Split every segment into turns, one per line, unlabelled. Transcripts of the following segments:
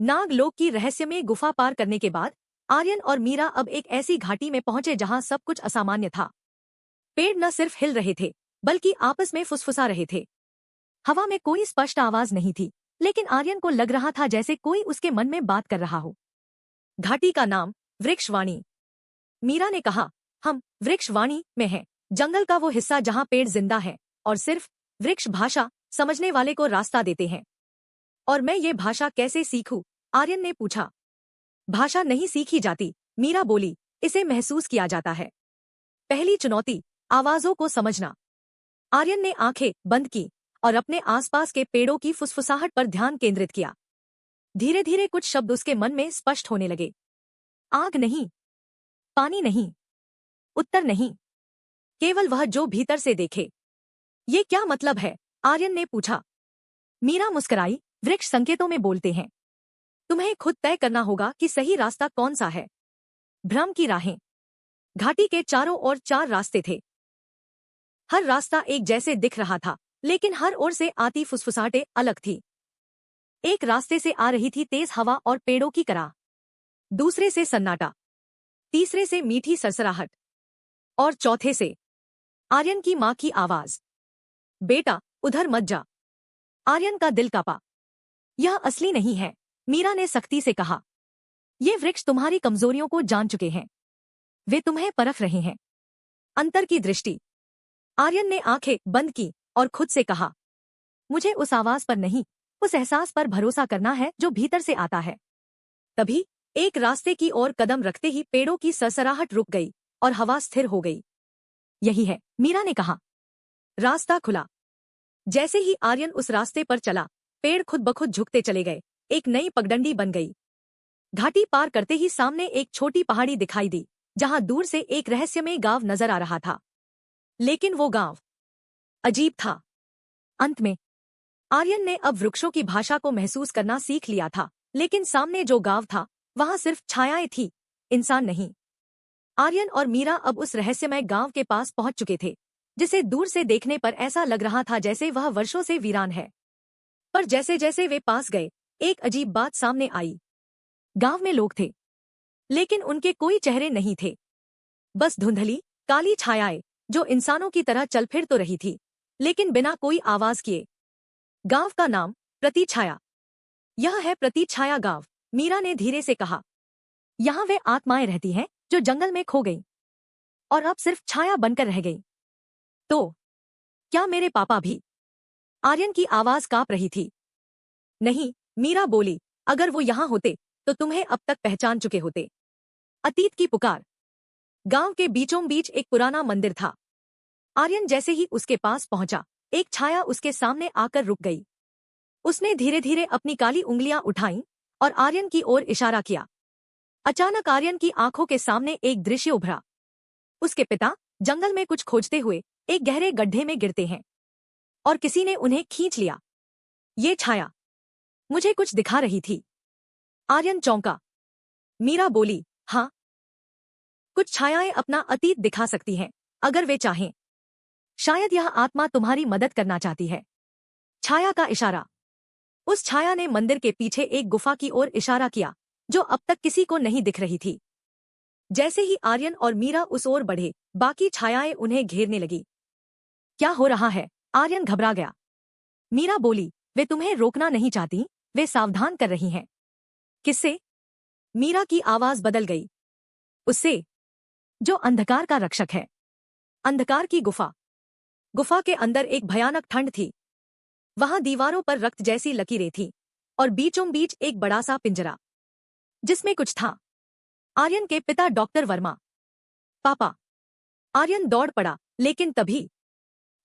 नागलोक की रहस्यमय गुफा पार करने के बाद आर्यन और मीरा अब एक ऐसी घाटी में पहुंचे जहां सब कुछ असामान्य था। पेड़ न सिर्फ हिल रहे थे बल्कि आपस में फुसफुसा रहे थे। हवा में कोई स्पष्ट आवाज नहीं थी, लेकिन आर्यन को लग रहा था जैसे कोई उसके मन में बात कर रहा हो। घाटी का नाम वृक्षवाणी। मीरा ने कहा, हम वृक्षवाणी में हैं, जंगल का वो हिस्सा जहां पेड़ जिंदा है और सिर्फ वृक्ष भाषा समझने वाले को रास्ता देते हैं। और मैं ये भाषा कैसे सीखूं? आर्यन ने पूछा। भाषा नहीं सीखी जाती, मीरा बोली, इसे महसूस किया जाता है। पहली चुनौती, आवाजों को समझना। आर्यन ने आंखें बंद की और अपने आसपास के पेड़ों की फुसफुसाहट पर ध्यान केंद्रित किया। धीरे धीरे कुछ शब्द उसके मन में स्पष्ट होने लगे। आग नहीं, पानी नहीं, उत्तर नहीं, केवल वह जो भीतर से देखे। ये क्या मतलब है? आर्यन ने पूछा। मीरा मुस्कुराई, वृक्ष संकेतों में बोलते हैं। तुम्हें खुद तय करना होगा कि सही रास्ता कौन सा है। भ्रम की राहें। घाटी के चारों ओर 4 रास्ते थे। हर रास्ता एक जैसे दिख रहा था, लेकिन हर ओर से आती फुसफुसाहटें अलग थी। एक रास्ते से आ रही थी तेज हवा और पेड़ों की कराह, दूसरे से सन्नाटा, तीसरे से मीठी सरसराहट और चौथे से आर्यन की मां की आवाज, बेटा उधर मत जा। आर्यन का दिल कांपा। यह असली नहीं है, मीरा ने सख्ती से कहा। ये वृक्ष तुम्हारी कमजोरियों को जान चुके हैं, वे तुम्हें परख रहे हैं। अंतर की दृष्टि। आर्यन ने आंखें बंद की और खुद से कहा, मुझे उस आवाज पर नहीं, उस एहसास पर भरोसा करना है जो भीतर से आता है। तभी एक रास्ते की ओर कदम रखते ही पेड़ों की सरसराहट रुक गई और हवा स्थिर हो गई। यही है, मीरा ने कहा। रास्ता खुला। जैसे ही आर्यन उस रास्ते पर चला, पेड़ खुद ब खुद झुकते चले गए। एक नई पगडंडी बन गई। घाटी पार करते ही सामने एक छोटी पहाड़ी दिखाई दी, जहां दूर से एक रहस्यमय गांव नजर आ रहा था। लेकिन वो गांव अजीब था। अंत में आर्यन ने अब वृक्षों की भाषा को महसूस करना सीख लिया था, लेकिन सामने जो गांव था वहां सिर्फ छायाएं थी, इंसान नहीं। आर्यन और मीरा अब उस रहस्यमय गांव के पास पहुंच चुके थे, जिसे दूर से देखने पर ऐसा लग रहा था जैसे वह वर्षों से वीरान है। पर जैसे जैसे वे पास गए, एक अजीब बात सामने आई। गांव में लोग थे, लेकिन उनके कोई चेहरे नहीं थे, बस धुंधली काली छायाएं जो इंसानों की तरह चल फिर तो रही थी, लेकिन बिना कोई आवाज किए। गांव का नाम प्रतीछाया। यह है प्रतीछाया गांव, मीरा ने धीरे से कहा। यहाँ वे आत्माएं रहती हैं जो जंगल में खो गईं और अब सिर्फ छाया बनकर रह गईं। तो क्या मेरे पापा भी? आर्यन की आवाज कांप रही थी। नहीं, मीरा बोली, अगर वो यहाँ होते तो तुम्हें अब तक पहचान चुके होते। अतीत की पुकार। गांव के बीचों बीच एक पुराना मंदिर था। आर्यन जैसे ही उसके पास पहुंचा, एक छाया उसके सामने आकर रुक गई। उसने धीरे धीरे अपनी काली उंगलियां उठाईं और आर्यन की ओर इशारा किया। अचानक आर्यन की आंखों के सामने एक दृश्य उभरा। उसके पिता जंगल में कुछ खोजते हुए एक गहरे गड्ढे में गिरते हैं और किसी ने उन्हें खींच लिया। ये छाया मुझे कुछ दिखा रही थी। आर्यन चौंका। मीरा बोली, हाँ, कुछ छायाएं अपना अतीत दिखा सकती हैं, अगर वे चाहें। शायद यह आत्मा तुम्हारी मदद करना चाहती है। छाया का इशारा। उस छाया ने मंदिर के पीछे एक गुफा की ओर इशारा किया, जो अब तक किसी को नहीं दिख रही थी। जैसे ही आर्यन और मीरा उस ओर बढ़े, बाकी छायाएं उन्हें घेरने लगी। क्या हो रहा है? आर्यन घबरा गया। मीरा बोली, वे तुम्हें रोकना नहीं चाहती, वे सावधान कर रही हैं। किससे? मीरा की आवाज बदल गई। उससे जो अंधकार का रक्षक है। अंधकार की गुफा। गुफा के अंदर एक भयानक ठंड थी। वहां दीवारों पर रक्त जैसी लकीरें थीं और बीचों बीच एक बड़ा सा पिंजरा, जिसमें कुछ था। आर्यन के पिता डॉक्टर वर्मा। पापा। आर्यन दौड़ पड़ा, लेकिन तभी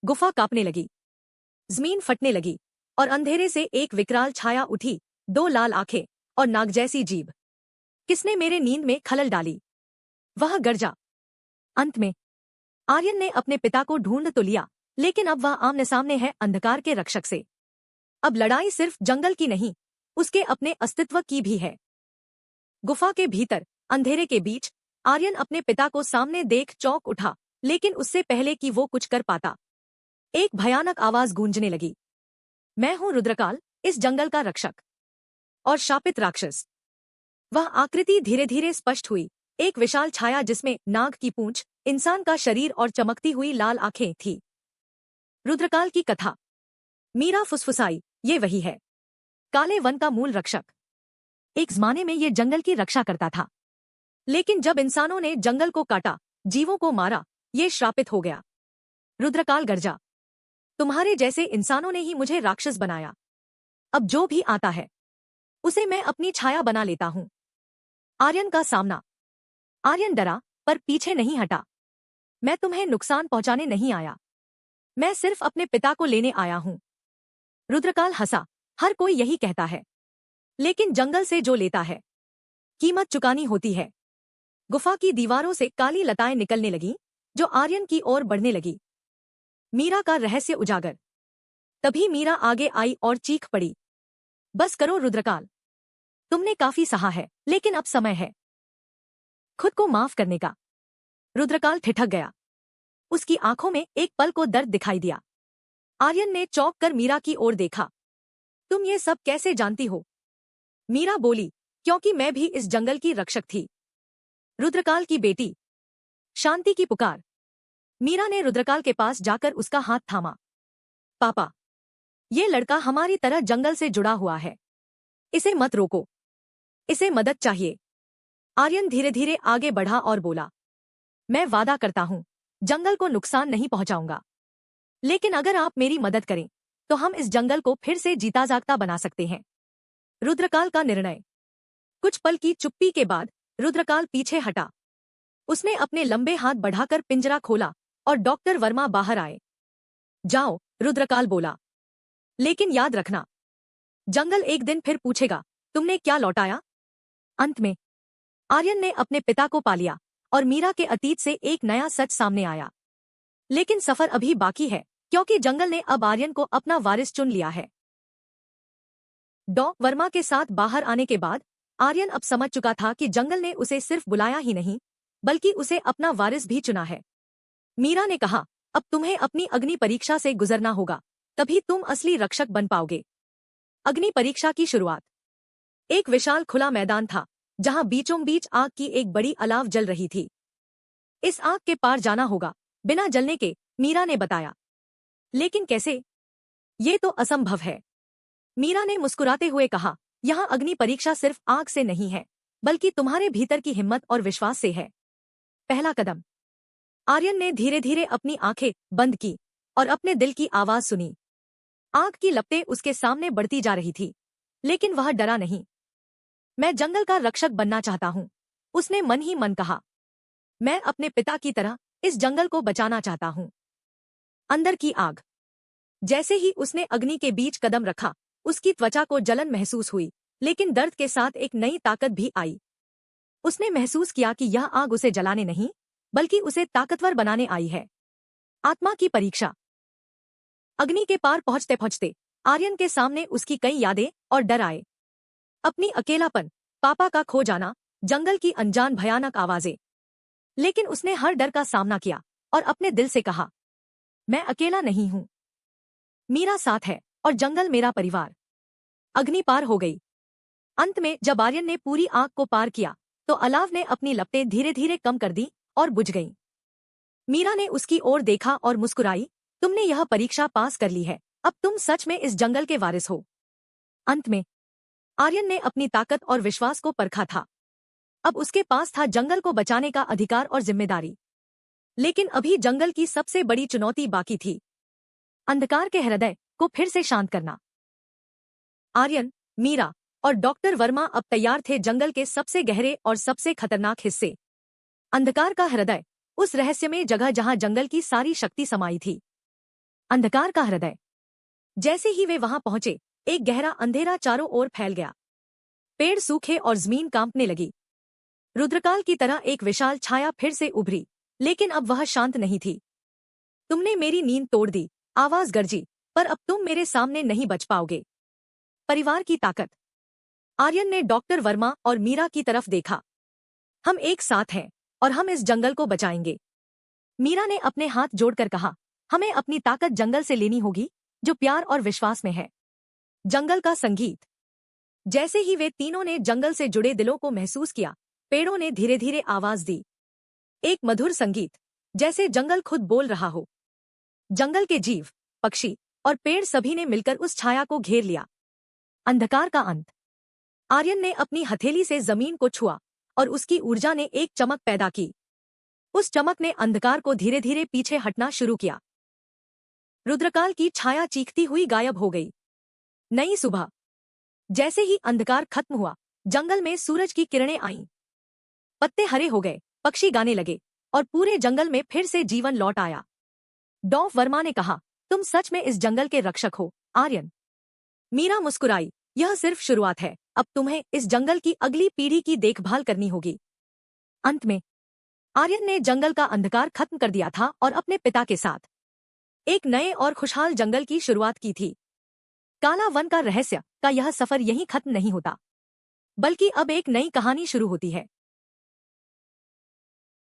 गुफा कांपने लगी, जमीन फटने लगी और अंधेरे से एक विकराल छाया उठी, 2 लाल आंखें और नाग जैसी जीभ। किसने मेरे नींद में खलल डाली? वह गर्जा। अंत में आर्यन ने अपने पिता को ढूंढ तो लिया, लेकिन अब वह आमने सामने है अंधकार के रक्षक से। अब लड़ाई सिर्फ जंगल की नहीं, उसके अपने अस्तित्व की भी है। गुफा के भीतर अंधेरे के बीच आर्यन अपने पिता को सामने देख चौंक उठा, लेकिन उससे पहले कि वो कुछ कर पाता, एक भयानक आवाज गूंजने लगी। मैं हूं रुद्रकाल, इस जंगल का रक्षक। और शापित राक्षस। वह आकृति धीरे धीरे स्पष्ट हुई, एक विशाल छाया जिसमें नाग की पूंछ, इंसान का शरीर और चमकती हुई लाल आंखें थी। रुद्रकाल की कथा। मीरा फुसफुसाई, ये वही है, काले वन का मूल रक्षक। एक जमाने में ये जंगल की रक्षा करता था, लेकिन जब इंसानों ने जंगल को काटा, जीवों को मारा, ये श्रापित हो गया। रुद्रकाल गरजा, तुम्हारे जैसे इंसानों ने ही मुझे राक्षस बनाया। अब जो भी आता है उसे मैं अपनी छाया बना लेता हूं। आर्यन का सामना। आर्यन डरा पर पीछे नहीं हटा। मैं तुम्हें नुकसान पहुंचाने नहीं आया, मैं सिर्फ अपने पिता को लेने आया हूं। रुद्रकाल हंसा, हर कोई यही कहता है, लेकिन जंगल से जो लेता है कीमत चुकानी होती है। गुफा की दीवारों से काली लताएं निकलने लगीं, जो आर्यन की ओर बढ़ने लगी। मीरा का रहस्य उजागर। तभी मीरा आगे आई और चीख पड़ी, बस करो रुद्रकाल, तुमने काफी सहा है, लेकिन अब समय है खुद को माफ करने का। रुद्रकाल ठिठक गया। उसकी आंखों में एक पल को दर्द दिखाई दिया। आर्यन ने चौंक कर मीरा की ओर देखा। तुम ये सब कैसे जानती हो? मीरा बोली, क्योंकि मैं भी इस जंगल की रक्षक थी। रुद्रकाल की बेटी। शांति की पुकार। मीरा ने रुद्रकाल के पास जाकर उसका हाथ थामा। पापा, ये लड़का हमारी तरह जंगल से जुड़ा हुआ है, इसे मत रोको, इसे मदद चाहिए। आर्यन धीरे धीरे आगे बढ़ा और बोला, मैं वादा करता हूं जंगल को नुकसान नहीं पहुंचाऊंगा, लेकिन अगर आप मेरी मदद करें तो हम इस जंगल को फिर से जीता जागता बना सकते हैं। रुद्रकाल का निर्णय। कुछ पल की चुप्पी के बाद रुद्रकाल पीछे हटा। उसने अपने लंबे हाथ बढ़ाकर पिंजरा खोला और डॉक्टर वर्मा बाहर आए। जाओ, रुद्रकाल बोला, लेकिन याद रखना, जंगल एक दिन फिर पूछेगा, तुमने क्या लौटाया? अंत में आर्यन ने अपने पिता को पा लिया और मीरा के अतीत से एक नया सच सामने आया। लेकिन सफर अभी बाकी है, क्योंकि जंगल ने अब आर्यन को अपना वारिस चुन लिया है। डॉ वर्मा के साथ बाहर आने के बाद आर्यन अब समझ चुका था कि जंगल ने उसे सिर्फ बुलाया ही नहीं, बल्कि उसे अपना वारिस भी चुना है। मीरा ने कहा, अब तुम्हें अपनी अग्नि परीक्षा से गुजरना होगा, तभी तुम असली रक्षक बन पाओगे। अग्नि परीक्षा की शुरुआत। एक विशाल खुला मैदान था, जहां बीचों बीच आग की एक बड़ी अलाव जल रही थी। इस आग के पार जाना होगा, बिना जलने के, मीरा ने बताया। लेकिन कैसे? ये तो असंभव है। मीरा ने मुस्कुराते हुए कहा, यहाँ अग्नि परीक्षा सिर्फ आग से नहीं है, बल्कि तुम्हारे भीतर की हिम्मत और विश्वास से है। पहला कदम। आर्यन ने धीरे धीरे अपनी आंखें बंद की और अपने दिल की आवाज सुनी। आग की लपटें उसके सामने बढ़ती जा रही थी, लेकिन वह डरा नहीं। मैं जंगल का रक्षक बनना चाहता हूं, उसने मन ही मन कहा। मैं अपने पिता की तरह इस जंगल को बचाना चाहता हूं। अंदर की आग। जैसे ही उसने अग्नि के बीच कदम रखा, उसकी त्वचा को जलन महसूस हुई, लेकिन दर्द के साथ एक नई ताकत भी आई। उसने महसूस किया कि यह आग उसे जलाने नहीं, बल्कि उसे ताकतवर बनाने आई है। आत्मा की परीक्षा। अग्नि के पार पहुंचते पहुंचते आर्यन के सामने उसकी कई यादें और डर आए। अपनी अकेलापन, पापा का खो जाना, जंगल की अनजान भयानक आवाजें। लेकिन उसने हर डर का सामना किया और अपने दिल से कहा, मैं अकेला नहीं हूं, मीरा साथ है और जंगल मेरा परिवार। अग्नि पार हो गई। अंत में जब आर्यन ने पूरी आग को पार किया, तो अलाव ने अपनी लपटें धीरे धीरे कम कर दी और बुझ गईं। मीरा ने उसकी ओर देखा और मुस्कुराई, तुमने यह परीक्षा पास कर ली है, अब तुम सच में इस जंगल के वारिस हो। अंत में आर्यन ने अपनी ताकत और विश्वास को परखा था। अब उसके पास था जंगल को बचाने का अधिकार और जिम्मेदारी। लेकिन अभी जंगल की सबसे बड़ी चुनौती बाकी थी, अंधकार के हृदय को फिर से शांत करना। आर्यन, मीरा और डॉक्टर वर्मा अब तैयार थे जंगल के सबसे गहरे और सबसे खतरनाक हिस्से, अंधकार का हृदय, उस रहस्यमय जगह जहां जंगल की सारी शक्ति समाई थी। अंधकार का हृदय। जैसे ही वे वहां पहुंचे, एक गहरा अंधेरा चारों ओर फैल गया। पेड़ सूखे और जमीन कांपने लगी। रुद्रकाल की तरह एक विशाल छाया फिर से उभरी, लेकिन अब वह शांत नहीं थी। तुमने मेरी नींद तोड़ दी, आवाज गरजी, पर अब तुम मेरे सामने नहीं बच पाओगे। परिवार की ताकत। आर्यन ने डॉक्टर वर्मा और मीरा की तरफ देखा। हम एक साथ हैं और हम इस जंगल को बचाएंगे। मीरा ने अपने हाथ जोड़कर कहा, हमें अपनी ताकत जंगल से लेनी होगी, जो प्यार और विश्वास में है। जंगल का संगीत। जैसे ही वे तीनों ने जंगल से जुड़े दिलों को महसूस किया, पेड़ों ने धीरे धीरे आवाज दी। एक मधुर संगीत, जैसे जंगल खुद बोल रहा हो। जंगल के जीव, पक्षी और पेड़ सभी ने मिलकर उस छाया को घेर लिया। अंधकार का अंत। आर्यन ने अपनी हथेली से जमीन को छुआ और उसकी ऊर्जा ने एक चमक पैदा की। उस चमक ने अंधकार को धीरे धीरे पीछे हटना शुरू किया। रुद्रकाल की छाया चीखती हुई गायब हो गई। नई सुबह। जैसे ही अंधकार खत्म हुआ, जंगल में सूरज की किरणें आईं। पत्ते हरे हो गए, पक्षी गाने लगे और पूरे जंगल में फिर से जीवन लौट आया। डॉफ वर्मा ने कहा, तुम सच में इस जंगल के रक्षक हो, आर्यन। मीरा मुस्कुराई, यह सिर्फ शुरुआत है, अब तुम्हें इस जंगल की अगली पीढ़ी की देखभाल करनी होगी। अंत में आर्यन ने जंगल का अंधकार खत्म कर दिया था और अपने पिता के साथ एक नए और खुशहाल जंगल की शुरुआत की थी। काला वन का रहस्य का यह सफर यहीं खत्म नहीं होता, बल्कि अब एक नई कहानी शुरू होती है।